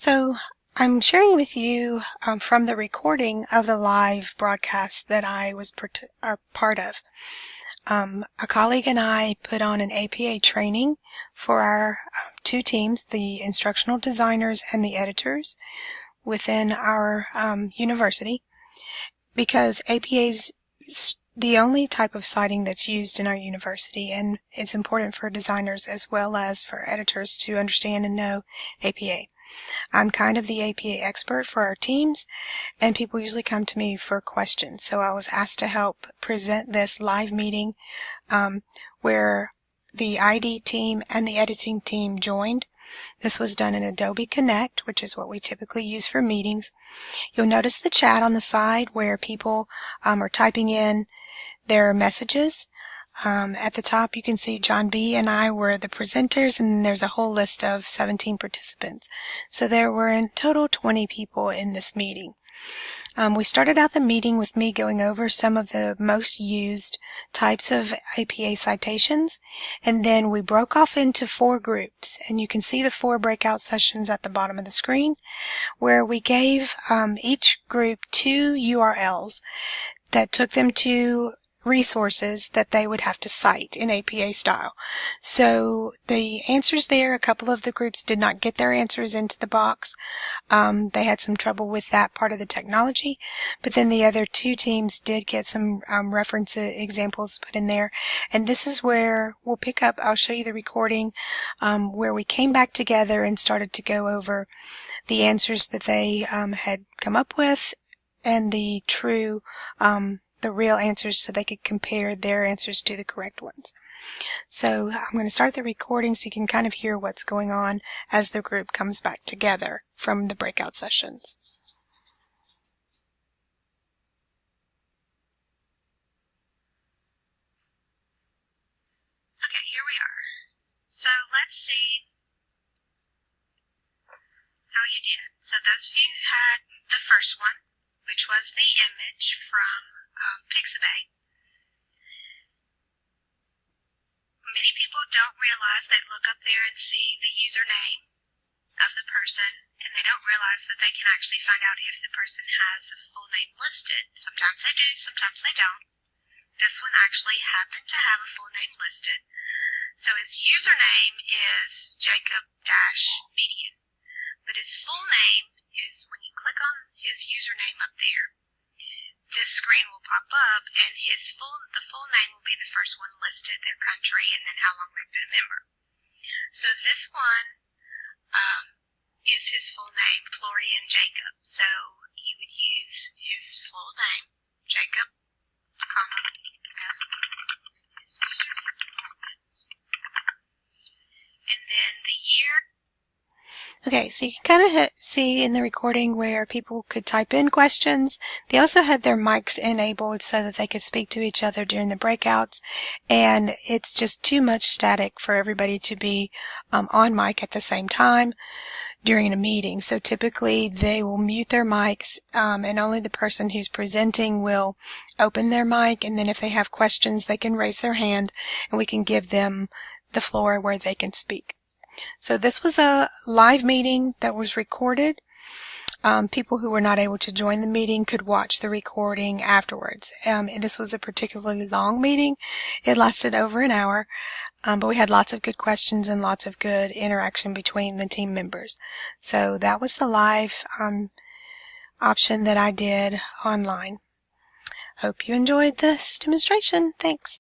So I'm sharing with you from the recording of the live broadcast that I was part of. A colleague and I put on an APA training for our two teams, the instructional designers and the editors within our university, because APA is the only type of citing that's used in our university, and it's important for designers as well as for editors to understand and know APA. I'm kind of the APA expert for our teams, and people usually come to me for questions. So I was asked to help present this live meeting where the ID team and the editing team joined. This was done in Adobe Connect, which is what we typically use for meetings. You'll notice the chat on the side where people are typing in their messages. At the top you can see John B. and I were the presenters, and there's a whole list of 17 participants. So there were in total 20 people in this meeting. We started out the meeting with me going over some of the most used types of APA citations, and then we broke off into 4 groups, and you can see the 4 breakout sessions at the bottom of the screen, where we gave each group 2 URLs that took them to resources that they would have to cite in APA style. So the answers there, a couple of the groups did not get their answers into the box. They had some trouble with that part of the technology, but then the other 2 teams did get some reference examples put in there. And this is where we'll pick up, I'll show you the recording, where we came back together and started to go over the answers that they had come up with and the real answers, so they could compare their answers to the correct ones. So I'm going to start the recording so you can kind of hear what's going on as the group comes back together from the breakout sessions. Okay, here we are. So let's see how you did. So those of you who had the first one, which was the image from Pixabay. Many people don't realize they look up there and see the username of the person, and they don't realize that they can actually find out if the person has a full name listed. Sometimes they do, sometimes they don't. This one actually happened to have a full name listed. So his username is Jacob-Median, but his full name is, when you click on his username up there, this screen will pop up, and the full name will be the first one listed, their country, and then how long they've been a member. So this one is his full name, Florian Jacob. So he would use his full name, Jacob, comma, his username, and then the year. Okay, so you can kind of see in the recording where people could type in questions. They also had their mics enabled so that they could speak to each other during the breakouts, and it's just too much static for everybody to be on mic at the same time during a meeting. So typically they will mute their mics, and only the person who's presenting will open their mic, and then if they have questions they can raise their hand and we can give them the floor where they can speak. So this was a live meeting that was recorded. People who were not able to join the meeting could watch the recording afterwards. And this was a particularly long meeting. It lasted over an hour, but we had lots of good questions and lots of good interaction between the team members. So that was the live option that I did online. Hope you enjoyed this demonstration. Thanks.